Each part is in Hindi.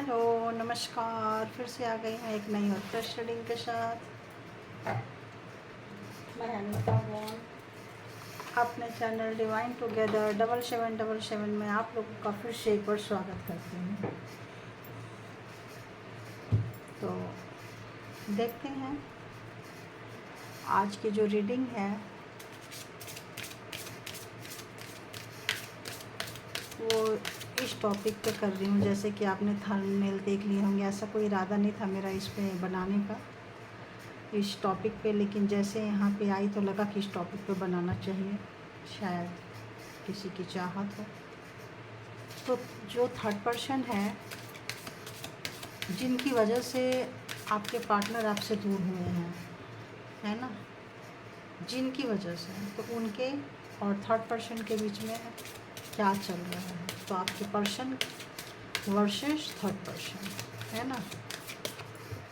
हेलो नमस्कार, फिर से आ गई हैं एक नई और फ्रेश रीडिंग के साथ। मैं अनिता वॉन अपने चैनल डिवाइन टुगेदर 7777 में आप लोगों का फिर से एक बार स्वागत करती हूँ। तो देखते हैं आज की जो रीडिंग है वो इस टॉपिक पे कर रही हूँ। जैसे कि आपने थंबनेल देख लिए होंगे, ऐसा कोई इरादा नहीं था मेरा इस पे बनाने का, इस टॉपिक पे, लेकिन जैसे यहाँ पे आई तो लगा कि इस टॉपिक पे बनाना चाहिए, शायद किसी की चाहत हो। तो जो थर्ड पर्सन है जिनकी वजह से आपके पार्टनर आपसे दूर हुए हैं, है ना, जिनकी वजह से, तो उनके और थर्ड पर्सन के बीच में क्या चल रहा है। तो आपके पर्सन वर्सेस थर्ड पर्सन, है ना,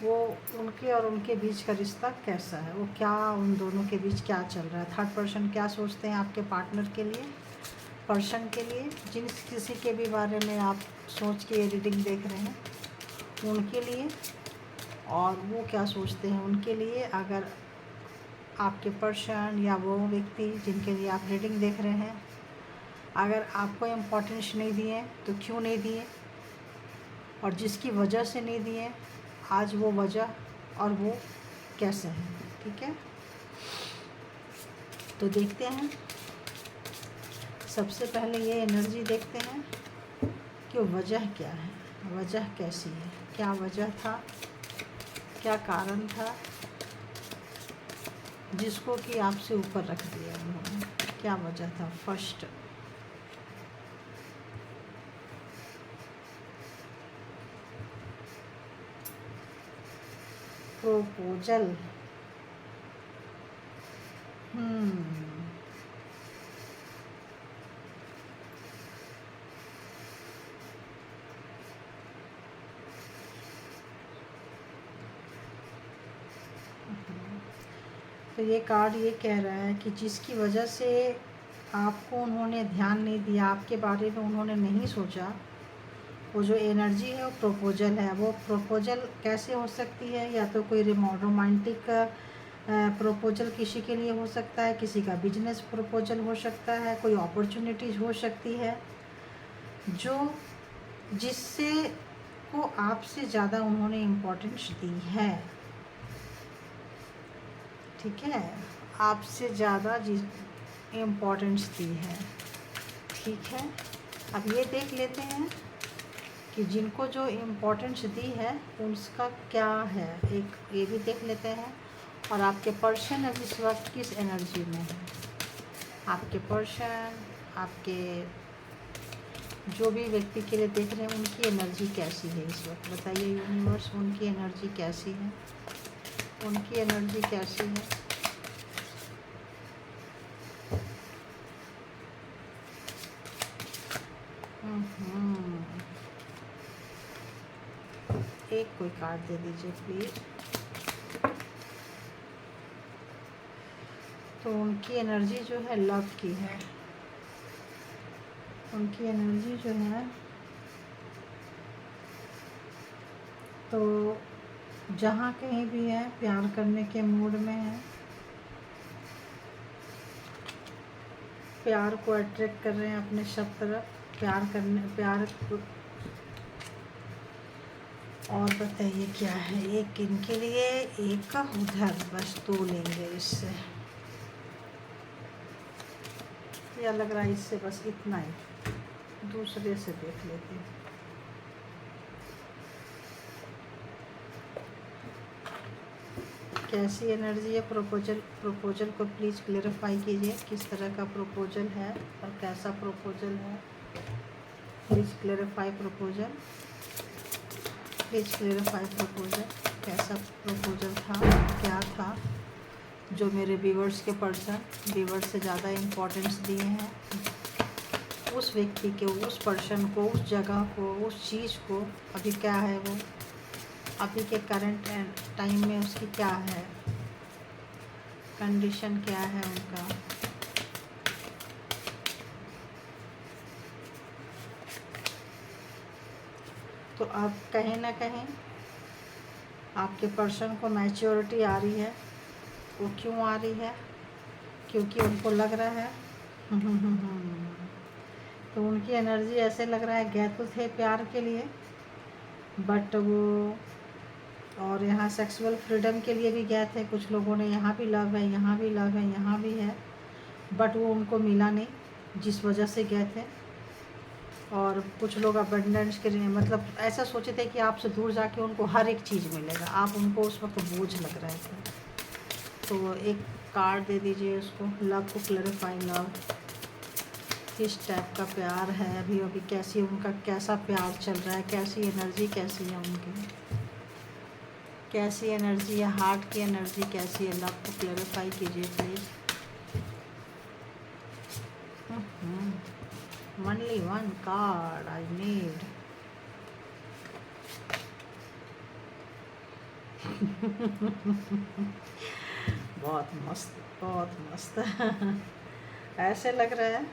वो उनके और उनके बीच का रिश्ता कैसा है, वो क्या, उन दोनों के बीच क्या चल रहा है। थर्ड पर्सन क्या सोचते हैं आपके पार्टनर के लिए, पर्सन के लिए, जिन किसी के भी बारे में आप सोच के ये रीडिंग देख रहे हैं उनके लिए, और वो क्या सोचते हैं उनके लिए। अगर आपके पर्सन या वो व्यक्ति जिनके लिए आप रीडिंग देख रहे हैं अगर आपको इम्पोर्टेंस नहीं दिए तो क्यों नहीं दिए, और जिसकी वजह से नहीं दिए आज वो वजह और वो कैसे है। ठीक है, तो देखते हैं। सबसे पहले ये एनर्जी देखते हैं कि वजह क्या है, वजह कैसी है, क्या वजह था, क्या कारण था जिसको कि आपसे ऊपर रख दिया उन्होंने, क्या वजह था। First proposal. तो ये कार्ड ये कह रहा है कि जिसकी वजह से आपको उन्होंने ध्यान नहीं दिया, आपके बारे में उन्होंने नहीं सोचा, वो जो एनर्जी है वो प्रोपोजल है। वो प्रोपोजल कैसे हो सकती है, या तो कोई रोमांटिक प्रोपोजल किसी के लिए हो सकता है, किसी का बिजनेस प्रपोजल हो सकता है, कोई अपॉर्चुनिटीज़ हो सकती है जो जिससे को आपसे ज़्यादा उन्होंने इम्पोर्टेंस दी है। ठीक है, आपसे ज़्यादा इम्पोर्टेंस दी है। ठीक है, अब ये देख लेते हैं कि जिनको जो इम्पोर्टेंस दी है उसका क्या है, एक ये भी देख लेते हैं। और आपके पर्सन अब इस वक्त किस एनर्जी में है, आपके पर्सन, आपके जो भी व्यक्ति के लिए देख रहे हैं उनकी एनर्जी कैसी है इस वक्त, बताइए यूनिवर्स, उनकी एनर्जी कैसी है, उनकी एनर्जी कैसी है। एक कोई कार्ड दे दीजिए प्लीज। तो उनकी एनर्जी जो है लव की है, उनकी एनर्जी जो है, तो जहाँ कहीं भी है प्यार करने के मूड में है, प्यार को अट्रैक्ट कर रहे हैं अपने सब तरफ, प्यार को। और बताइए क्या है, एक इनके लिए, एक उधर, बस दो लेंगे इससे, या लग रहा है इससे बस इतना ही, दूसरे से देख लेते हैं। कैसी एनर्जी है प्रपोजल को प्लीज़ क्लेरिफाई कीजिए, किस तरह का प्रपोजल है और कैसा प्रपोजल है। Please clarify proposal, please clarify proposal, कैसा प्रपोजल था, क्या था जो मेरे व्यूअर्स के पर्सन व्यूअर्स से ज़्यादा इम्पोर्टेंस दिए हैं उस व्यक्ति के, उस पर्सन को, उस जगह को, उस चीज़ को। अभी क्या है वो, अभी के करंट टाइम में उसकी क्या है कंडीशन, क्या है उनका। तो अब कहीं ना कहीं आपके पर्सन को मैच्योरिटी आ रही है। वो क्यों आ रही है? क्योंकि उनको लग रहा है तो उनकी एनर्जी ऐसे लग रहा है, गए तो थे प्यार के लिए, बट वो, और यहाँ सेक्सुअल फ्रीडम के लिए भी गए थे। कुछ लोगों ने यहाँ भी लव है, यहाँ भी लव है, यहाँ भी है, बट वो उनको मिला नहीं जिस वजह से गए थे। और कुछ लोग अबंडेंस के लिए, मतलब ऐसा सोचे थे कि आपसे दूर जाके उनको हर एक चीज़ मिलेगा, आप उनको उस वक्त बोझ लग रहे थे। तो एक कार्ड दे दीजिए उसको, लव को क्लैरिफाई। लव किस टाइप का प्यार है अभी, अभी कैसी उनका, कैसा प्यार चल रहा है, कैसी एनर्जी कैसी है उनकी, कैसी एनर्जी है, हार्ट की एनर्जी कैसी है। लव को क्लैरिफाई कीजिए please. Only one card I need. बहुत मस्त, बहुत मस्त। ऐसे लग रहा है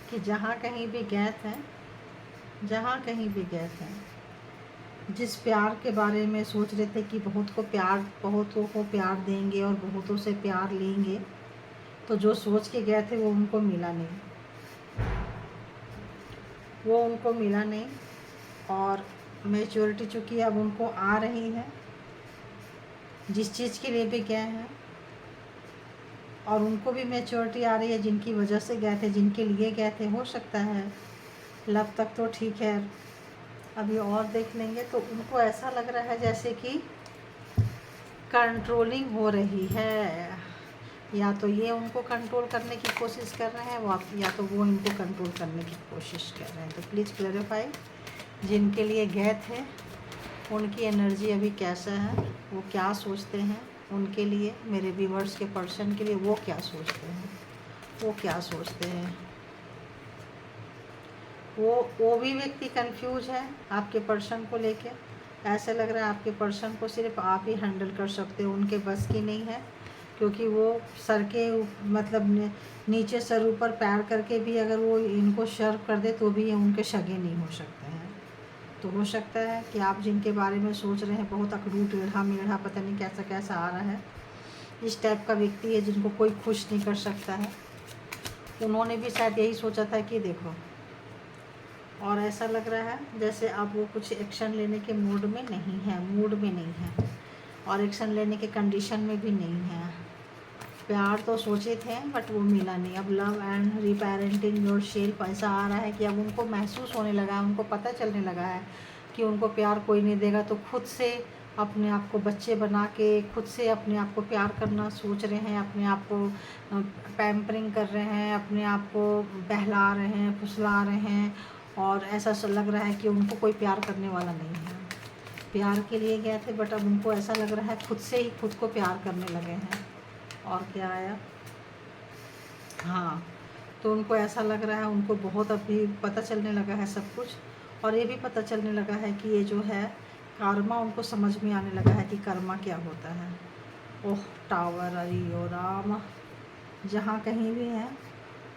कि जहाँ कहीं भी गए थे, जहाँ कहीं भी गए थे, जिस प्यार के बारे में सोच रहे थे कि बहुतों को प्यार देंगे और बहुतों से प्यार लेंगे, तो जो सोच के गए थे वो उनको मिला नहीं, वो उनको मिला नहीं। और मैच्योरिटी चूँकि अब उनको आ रही है, जिस चीज़ के लिए भी गए हैं, और उनको भी मैच्योरिटी आ रही है जिनकी वजह से गए थे, जिनके लिए गए थे। हो सकता है लव तक तो ठीक है, अभी और देख लेंगे। तो उनको ऐसा लग रहा है जैसे कि कंट्रोलिंग हो रही है, या तो ये उनको कंट्रोल करने की कोशिश कर रहे हैं, या तो वो इनको कंट्रोल करने की कोशिश कर रहे हैं। तो प्लीज़ क्लैरिफाई, जिनके लिए गए थे उनकी एनर्जी अभी कैसा है, वो क्या सोचते हैं उनके लिए, मेरे व्यूअर्स के पर्सन के लिए वो क्या सोचते हैं, वो क्या सोचते हैं। वो भी व्यक्ति कंफ्यूज है आपके पर्सन को लेके। ऐसे लग रहा है आपके पर्सन को सिर्फ आप ही हैंडल कर सकते हो, उनके बस की नहीं है, क्योंकि वो सर के मतलब नीचे सर ऊपर पैर करके भी अगर वो इनको सर्व कर दे तो भी ये उनके सगे नहीं हो सकते हैं। तो हो सकता है कि आप जिनके बारे में सोच रहे हैं बहुत अखरूट टेढ़ा मेढ़ा पता नहीं कैसा कैसा आ रहा है, इस टाइप का व्यक्ति है जिनको कोई खुश नहीं कर सकता है। उन्होंने भी शायद यही सोचा था कि देखो, और ऐसा लग रहा है जैसे अब वो कुछ एक्शन लेने के मूड में नहीं है, और एक्शन लेने के कंडीशन में भी नहीं है। प्यार तो सोचे थे बट वो मिला नहीं। अब लव एंड रीपेरेंटिंग योर सेल्फ ऐसा आ रहा है कि अब उनको महसूस होने लगा है, उनको पता चलने लगा है कि उनको प्यार कोई नहीं देगा, तो खुद से अपने आप को बच्चे बना के खुद से अपने आप को प्यार करना सोच रहे हैं, अपने आप को पैम्परिंग कर रहे हैं, अपने आप को बहला रहे हैं, फुसला रहे हैं, और ऐसा लग रहा है कि उनको कोई प्यार करने वाला नहीं है। प्यार के लिए गए थे बट अब उनको ऐसा लग रहा है खुद से ही खुद को प्यार करने लगे हैं। और क्या आया? हाँ, तो उनको ऐसा लग रहा है, उनको बहुत अभी पता चलने लगा है सब कुछ, और ये भी पता चलने लगा है कि ये जो है कर्मा, उनको समझ में आने लगा है कि कर्मा क्या होता है। ओह टावर, अरे ओ राम, जहाँ कहीं भी हैं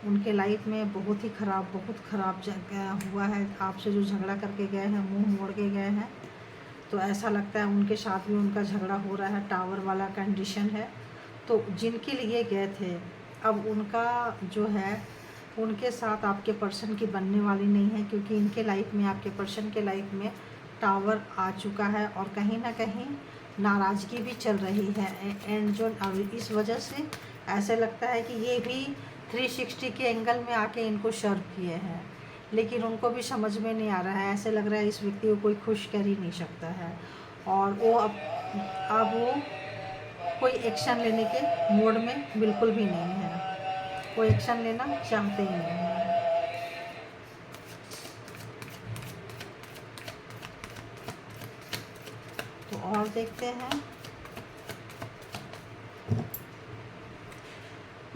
उनके लाइफ में बहुत ख़राब जगह हुआ है। आपसे जो झगड़ा करके गए हैं, मुंह मोड़ के गए हैं, तो ऐसा लगता है उनके साथ भी उनका झगड़ा हो रहा है, टावर वाला कंडीशन है। तो जिनके लिए गए थे अब उनका जो है उनके साथ आपके पर्सन की बनने वाली नहीं है, क्योंकि इनके लाइफ में, आपके पर्सन के लाइफ में टावर आ चुका है, और कहीं ना कहीं नाराज़गी भी चल रही है। एंड जो इस वजह से ऐसे लगता है कि ये भी 360 के एंगल में आके इनको सर्व किए हैं, लेकिन उनको भी समझ में नहीं आ रहा है। ऐसे लग रहा है इस व्यक्ति को कोई खुश कर ही नहीं सकता है, और वो अब वो कोई एक्शन लेने के मूड में बिल्कुल भी नहीं है, कोई एक्शन लेना चाहते ही नहीं है। तो और देखते हैं,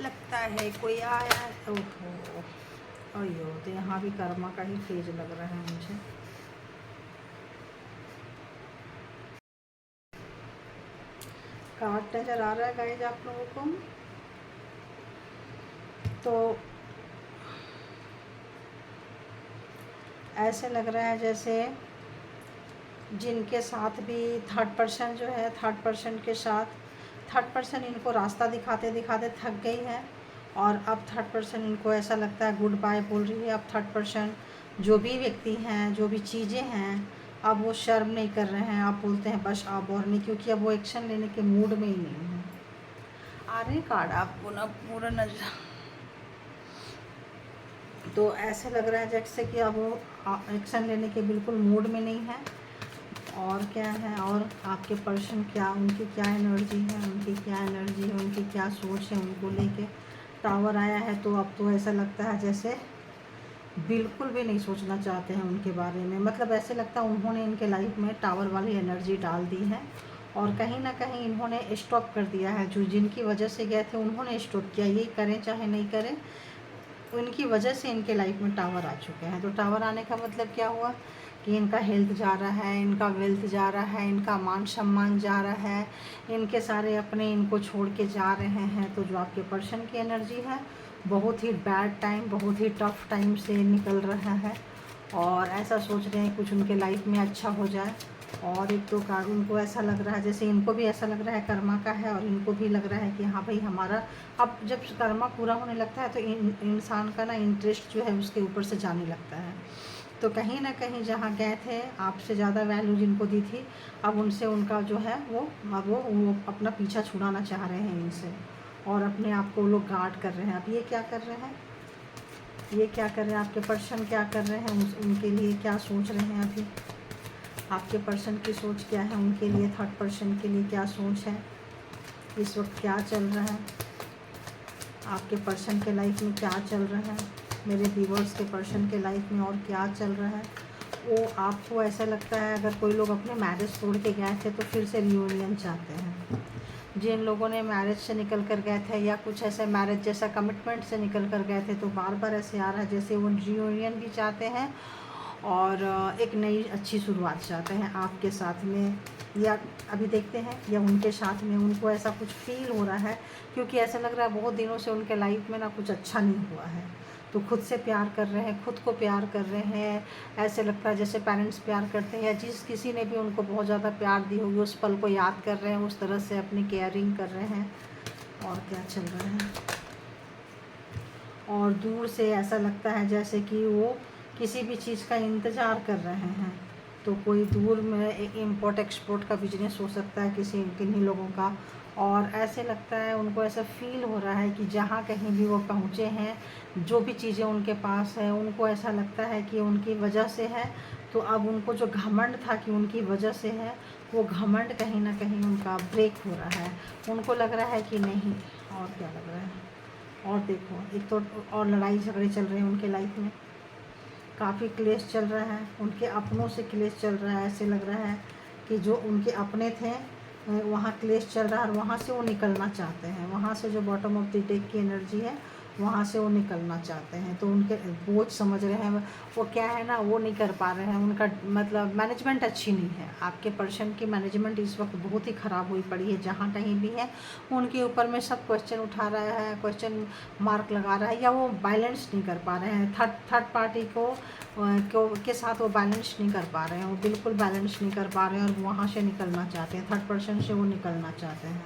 लगता है कोई आया है। ओहो अयो, तो यहाँ भी कर्मा का ही फेज लग रहा है मुझे। कार्ड नजर आ रहा है गाइज आप लोगों को, तो ऐसे लग रहा है जैसे जिनके साथ भी थर्ड पर्सन जो है, थर्ड पर्सन के साथ थर्ड पर्सन इनको रास्ता दिखाते दिखाते थक गई है और अब थर्ड पर्सन इनको ऐसा लगता है गुड बाय बोल रही है। अब थर्ड पर्सन जो भी व्यक्ति हैं, जो भी चीज़ें हैं, अब वो शर्म नहीं कर रहे हैं। आप बोलते हैं बस अब और नहीं, क्योंकि अब वो एक्शन लेने के मूड में ही नहीं है। आ रहे कार्ड आपको ना पूरा नजर, तो ऐसे लग रहा है जैसे कि अब वो एक्शन लेने के बिल्कुल मूड में नहीं है। और क्या है, और आपके पर्सन क्या, उनकी क्या एनर्जी है, उनकी क्या एनर्जी है, उनकी क्या सोच है उनको लेके। टावर आया है तो अब तो ऐसा लगता है जैसे बिल्कुल भी नहीं सोचना चाहते हैं उनके बारे में। मतलब ऐसे लगता है उन्होंने इनके लाइफ में टावर वाली एनर्जी डाल दी है और कहीं ना कहीं इन्होंने स्टॉप कर दिया है। जो जिनकी वजह से गए थे उन्होंने स्टॉप किया। ये करें चाहे नहीं करें, उनकी वजह से इनके लाइफ में टावर आ चुके हैं। तो टावर आने का मतलब क्या हुआ कि इनका हेल्थ जा रहा है, इनका वेल्थ जा रहा है, इनका मान सम्मान जा रहा है, इनके सारे अपने इनको छोड़ के जा रहे हैं। तो जो आपके पर्सन की एनर्जी है, बहुत ही बैड टाइम, बहुत ही टफ टाइम से निकल रहा है और ऐसा सोच रहे हैं कुछ उनके लाइफ में अच्छा हो जाए। और एक तो कार्ड उनको ऐसा लग रहा है जैसे इनको भी ऐसा लग रहा है कर्मा का है और इनको भी लग रहा है कि हाँ भाई हमारा अब जब कर्मा पूरा होने लगता है तो इंसान का ना इंटरेस्ट जो है उसके ऊपर से जाने लगता है। तो कहीं ना कहीं जहाँ गए थे, आपसे ज़्यादा वैल्यू जिनको दी थी, अब उनसे उनका जो है वो अब वो अपना पीछा छुड़ाना चाह रहे हैं इनसे और अपने आप को लोग गार्ड कर रहे हैं। अब ये क्या कर रहे हैं, ये क्या कर रहे हैं, आपके पर्सन क्या कर रहे हैं, उनके लिए क्या सोच रहे हैं अभी, आपके पर्सन की सोच क्या है उनके लिए, थर्ड पर्सन के लिए क्या सोच है, इस वक्त क्या चल रहा है, आपके पर्सन के लाइफ में क्या चल रहा है, मेरे व्यूअर्स के पर्सन के लाइफ में और क्या चल रहा है। वो आपको ऐसा लगता है अगर कोई लोग अपने मैरिज तोड़ के गए थे तो फिर से रियूनियन चाहते हैं। जिन लोगों ने मैरिज से निकल कर गए थे या कुछ ऐसे मैरिज जैसा कमिटमेंट से निकल कर गए थे तो बार बार ऐसे आ रहा है जैसे वो रियूनियन भी चाहते हैं और एक नई अच्छी शुरुआत चाहते हैं आपके साथ में, या अभी देखते हैं या उनके साथ में। उनको ऐसा कुछ फील हो रहा है क्योंकि ऐसा लग रहा है बहुत दिनों से उनके लाइफ में ना कुछ अच्छा नहीं हुआ है। तो खुद से प्यार कर रहे हैं, खुद को प्यार कर रहे हैं। ऐसे लगता है जैसे पेरेंट्स प्यार करते हैं या जिस किसी ने भी उनको बहुत ज़्यादा प्यार दी होगी उस पल को याद कर रहे हैं, उस तरह से अपनी केयरिंग कर रहे हैं। और क्या चल रहा है, और दूर से ऐसा लगता है जैसे कि वो किसी भी चीज़ का इंतज़ार कर रहे हैं। तो कोई दूर में इम्पोर्ट एक्सपोर्ट का बिजनेस हो सकता है किसी किन्हीं लोगों का। और ऐसे लगता है उनको, ऐसा फील हो रहा है कि जहाँ कहीं भी वो पहुँचे हैं, जो भी चीज़ें उनके पास है, उनको ऐसा लगता है कि उनकी वजह से है। तो अब उनको जो घमंड था कि उनकी वजह से है, वो घमंड कहीं ना कहीं उनका ब्रेक हो रहा है। उनको लग रहा है कि नहीं, और क्या लग रहा है, और देखो एक तो और लड़ाई झगड़े चल रहे हैं उनके लाइफ में, काफ़ी क्लेश चल रहा है, उनके अपनों से क्लेश चल रहा है। ऐसे लग रहा है कि जो उनके अपने थे वहाँ क्लेश चल रहा है और वहाँ से वो निकलना चाहते हैं। वहाँ से जो बॉटम ऑफ द डेक की एनर्जी है वहाँ से वो निकलना चाहते हैं। तो उनके बोझ समझ रहे हैं वो, क्या है ना, वो नहीं कर पा रहे हैं। उनका मतलब मैनेजमेंट अच्छी नहीं है। आपके पर्सन की मैनेजमेंट इस वक्त बहुत ही ख़राब हुई पड़ी है। जहाँ कहीं भी है उनके ऊपर में सब क्वेश्चन उठा रहा है, क्वेश्चन मार्क लगा रहा है, या वो बैलेंस नहीं कर पा रहे हैं। थर्ड पार्टी के साथ वो बैलेंस नहीं कर पा रहे हैं, वो बिल्कुल बैलेंस नहीं कर पा रहे हैं और वहाँ से निकलना चाहते हैं। थर्ड पर्सन से वो निकलना चाहते हैं।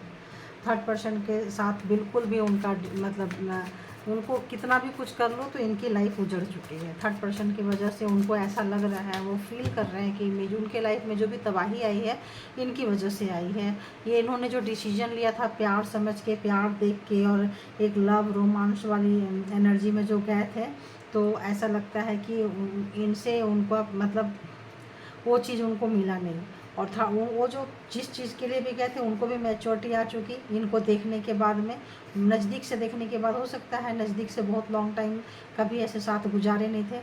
थर्ड पर्सन के साथ बिल्कुल भी उनका मतलब उनको कितना भी कुछ कर लो तो इनकी लाइफ उजड़ चुकी है। थर्ड पर्सन की वजह से उनको ऐसा लग रहा है, वो फील कर रहे हैं कि उनके लाइफ में जो भी तबाही आई है इनकी वजह से आई है। ये इन्होंने जो डिसीजन लिया था प्यार समझ के, प्यार देख के और एक लव रोमांस वाली एनर्जी में जो गए थे, तो ऐसा लगता है कि इनसे उनको मतलब वो चीज़ उनको मिला नहीं। और था वो जो जिस चीज़ के लिए भी गए थे उनको भी मैच्योरिटी आ चुकी इनको देखने के बाद में, नज़दीक से देखने के बाद। हो सकता है नज़दीक से बहुत लॉन्ग टाइम कभी ऐसे साथ गुजारे नहीं थे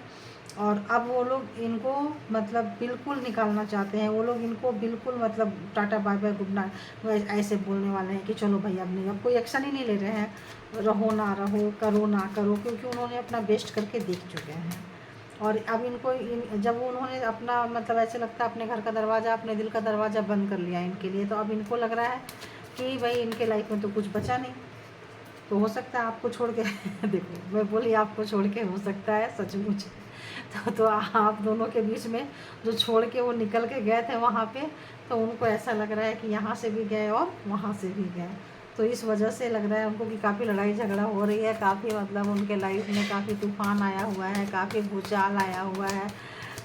और अब वो लोग इनको मतलब बिल्कुल निकालना चाहते हैं। वो लोग इनको बिल्कुल मतलब tata bye bye good night ऐसे बोलने वाले हैं कि चलो भाई अब नहीं, अब कोई एक्शन ही नहीं ले रहे हैं। रहो ना रहो, करो ना करो, क्योंकि उन्होंने अपना बेस्ट करके देख चुके हैं। और अब इनको जब उन्होंने अपना मतलब ऐसे लगता है अपने घर का दरवाज़ा, अपने दिल का दरवाज़ा बंद कर लिया इनके लिए, तो अब इनको लग रहा है कि भाई इनके लाइफ में तो कुछ बचा नहीं, तो हो सकता है आपको छोड़ के देखो मैं बोली आपको छोड़ के, हो सकता है सचमुच तो आप दोनों के बीच में जो छोड़ के वो निकल के गए थे वहाँ पे, तो उनको ऐसा लग रहा है कि यहाँ से भी गए और वहाँ से भी गए। तो इस वजह से लग रहा है उनको कि काफ़ी लड़ाई झगड़ा हो रही है, काफ़ी मतलब उनके लाइफ में काफ़ी तूफान आया हुआ है, काफ़ी भूचाल आया हुआ है,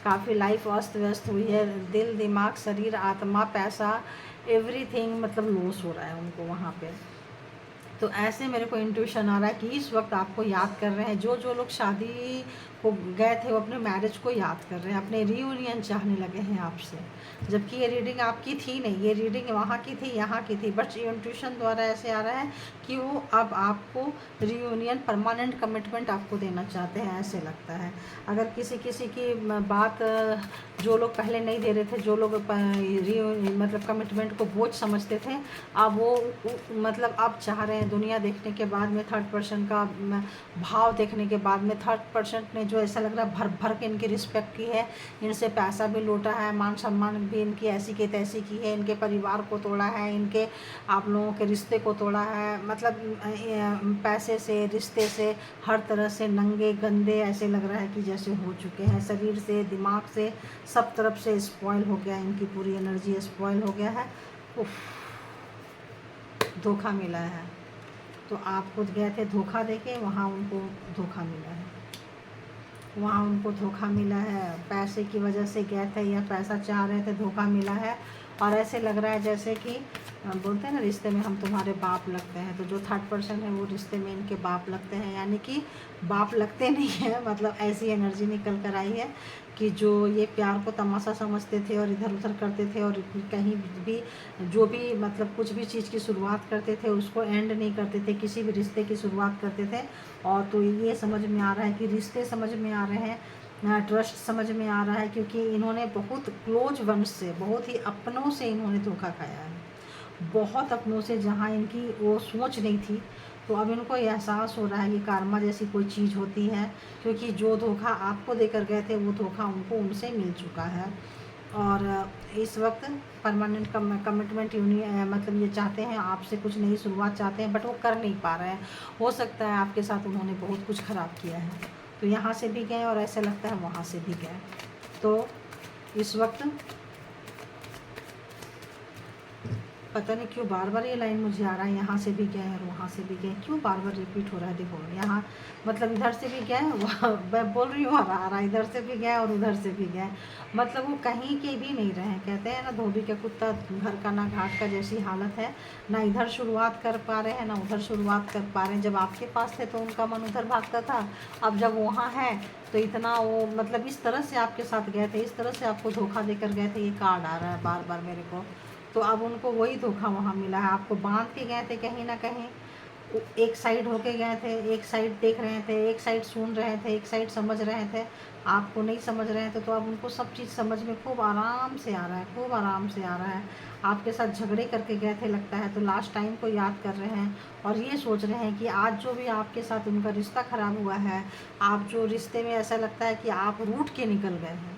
काफ़ी लाइफ अस्त व्यस्त हुई है, दिल दिमाग शरीर आत्मा पैसा एवरीथिंग मतलब लॉस हो रहा है उनको वहाँ पे। तो ऐसे मेरे को इंट्यूशन आ रहा है कि इस वक्त आपको याद कर रहे हैं, जो जो लोग शादी को गए थे वो अपने मैरिज को याद कर रहे हैं, अपने रीयूनियन चाहने लगे हैं आपसे, जबकि ये रीडिंग आपकी थी नहीं, ये रीडिंग वहाँ की थी यहाँ की थी, बट इंट्यूशन द्वारा ऐसे आ रहा है कि वो अब आपको रीयूनियन परमानेंट कमिटमेंट आपको देना चाहते हैं, ऐसे लगता है। अगर किसी किसी की बात जो लोग पहले नहीं दे रहे थे, जो लोग मतलब कमिटमेंट को बोझ समझते थे, अब वो मतलब अब चाह रहे हैं, दुनिया देखने के बाद में, थर्ड पर्सन का भाव देखने के बाद में, थर्ड पर्सन ने जो ऐसा लग रहा है भर भर के इनकी रिस्पेक्ट की है, इनसे पैसा भी लूटा है, मान सम्मान भी इनकी ऐसी की तैसी की है, इनके परिवार को तोड़ा है, इनके आप लोगों के रिश्ते को तोड़ा है, मतलब पैसे से रिश्ते से हर तरह से नंगे गंदे ऐसे लग रहा है कि जैसे हो चुके हैं, शरीर से दिमाग से सब तरफ से स्पॉइल हो गया, इनकी पूरी एनर्जी स्पॉइल हो गया है। उफ, धोखा मिला है। तो आप खुद गए थे धोखा देके, वहाँ उनको धोखा मिला है, वहाँ उनको धोखा मिला है, पैसे की वजह से गए थे या पैसा चाह रहे थे, धोखा मिला है। और ऐसे लग रहा है जैसे कि बोलते हैं ना रिश्ते में हम तुम्हारे बाप लगते हैं, तो जो थर्ड पर्सन है वो रिश्ते में इनके बाप लगते हैं, यानी कि बाप लगते नहीं है, मतलब ऐसी एनर्जी निकल कर आई है कि जो ये प्यार को तमाशा समझते थे और इधर उधर करते थे, और कहीं भी जो भी मतलब कुछ भी चीज़ की शुरुआत करते थे उसको एंड नहीं करते थे, किसी भी रिश्ते की शुरुआत करते थे। और तो ये समझ में आ रहा है कि रिश्ते समझ में आ रहे हैं, ट्रस्ट समझ में आ रहा है, क्योंकि इन्होंने बहुत क्लोज वंश से, बहुत ही अपनों से इन्होंने धोखा खाया है, बहुत अपनों से, जहाँ इनकी वो सोच नहीं थी। तो अब इनको एहसास हो रहा है कि कर्मा जैसी कोई चीज़ होती है, क्योंकि जो धोखा आपको देकर गए थे वो धोखा उनको उनसे मिल चुका है। और इस वक्त परमानेंट कमिटमेंट मतलब ये चाहते हैं आपसे, कुछ नई शुरुआत चाहते हैं, बट वो कर नहीं पा रहे हैं। हो सकता है आपके साथ उन्होंने बहुत कुछ ख़राब किया है, तो यहाँ से भी गए और ऐसा लगता है वहाँ से भी गए। तो इस वक्त पता नहीं क्यों बार बार ये लाइन मुझे आ रहा है, यहाँ से भी गए और वहाँ से भी गए, क्यों बार बार रिपीट हो रहा है। देखो यहाँ मतलब इधर से भी गए, मैं बोल रही हूँ आ रहा, इधर से भी गए और उधर से भी गए, मतलब वो कहीं के भी नहीं रहे। कहते हैं ना धोबी का कुत्ता घर का ना घाट का जैसी हालत है, ना इधर शुरुआत कर पा रहे हैं ना उधर शुरुआत कर पा रहे हैं। जब आपके पास थे तो उनका मन उधर भागता था, अब जब वहाँ है तो इतना वो मतलब इस तरह से आपके साथ गए थे, इस तरह से आपको धोखा देकर गए थे। ये कार्ड आ रहा है बार बार मेरे को, तो अब उनको वही धोखा वहाँ मिला है। आपको बांध के गए थे कहीं ना कहीं, एक साइड होके गए थे, एक साइड देख रहे थे, एक साइड सुन रहे थे, एक साइड समझ रहे थे, आपको नहीं समझ रहे थे। तो अब उनको सब चीज़ समझ में खूब आराम से आ रहा है, खूब आराम से आ रहा है। आपके साथ झगड़े करके गए थे लगता है, तो लास्ट टाइम को याद कर रहे हैं और ये सोच रहे हैं कि आज जो भी आपके साथ उनका रिश्ता ख़राब हुआ है, आप जो रिश्ते में ऐसा लगता है कि आप रूठ के निकल गए हैं,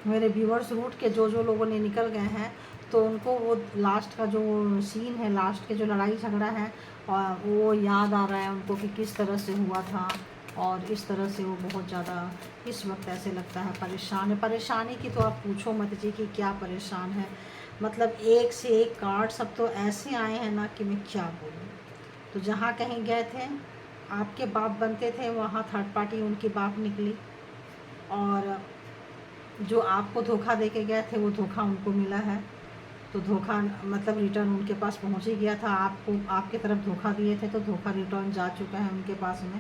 मेरे व्यूअर्स रूट के जो जो लोगों ने निकल गए हैं, तो उनको वो लास्ट का जो सीन है, लास्ट के जो लड़ाई झगड़ा है, और वो याद आ रहा है उनको कि किस तरह से हुआ था। और इस तरह से वो बहुत ज़्यादा इस वक्त ऐसे लगता है परेशान है। परेशानी की तो आप पूछो मत जी कि क्या परेशान है, मतलब एक से एक कार्ड सब तो ऐसे आए हैं ना कि मैं क्या बोलूँ। तो जहाँ कहीं गए थे आपके बाप बनते थे, वहाँ थर्ड पार्टी उनकी बाप निकली, और जो आपको धोखा दे के गए थे वो धोखा उनको मिला है। तो धोखा मतलब रिटर्न उनके पास पहुंच ही गया था, आपको आपके तरफ धोखा दिए थे तो धोखा रिटर्न जा चुका है उनके पास में,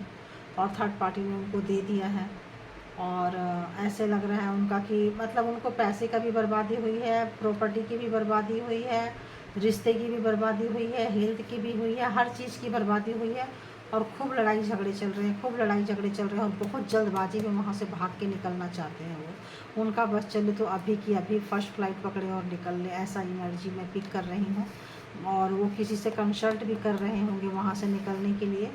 और थर्ड पार्टी ने उनको दे दिया है। और ऐसे लग रहा है उनका कि मतलब उनको पैसे का भी बर्बादी हुई है, प्रॉपर्टी की भी बर्बादी हुई है, रिश्ते की भी बर्बादी हुई है, हेल्थ की भी हुई है, हर चीज़ की बर्बादी हुई है। और खूब लड़ाई झगड़े चल रहे हैं, खूब लड़ाई झगड़े चल रहे हैं, और बहुत जल्दबाजी में वहाँ से भाग के निकलना चाहते हैं वो। उनका बस चले तो अभी की अभी फर्स्ट फ्लाइट पकड़े और निकल ले, ऐसा एनर्जी मैं पिक कर रही हूँ। और वो किसी से कंसल्ट भी कर रहे होंगे वहाँ से निकलने के लिए,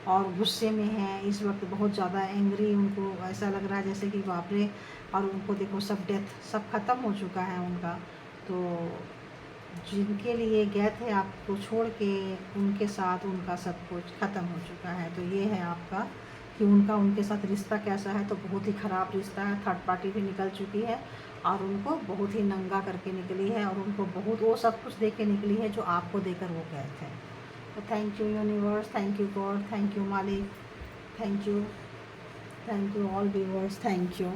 और गुस्से में हैं इस वक्त, बहुत ज़्यादा एंग्री, उनको ऐसा लग रहा है जैसे कि बापरे। और उनको देखो सब डेथ सब ख़त्म हो चुका है उनका। तो जिनके लिए गए थे आपको छोड़ के, उनके साथ उनका सब कुछ ख़त्म हो चुका है। तो ये है आपका कि उनका उनके साथ रिश्ता कैसा है, तो बहुत ही ख़राब रिश्ता है। थर्ड पार्टी भी निकल चुकी है और उनको बहुत ही नंगा करके निकली है, और उनको बहुत वो सब कुछ दे के निकली है जो आपको देकर वो गए थे। तो thank you universe, thank you God, thank you मालिक, thank you all viewers, thank you.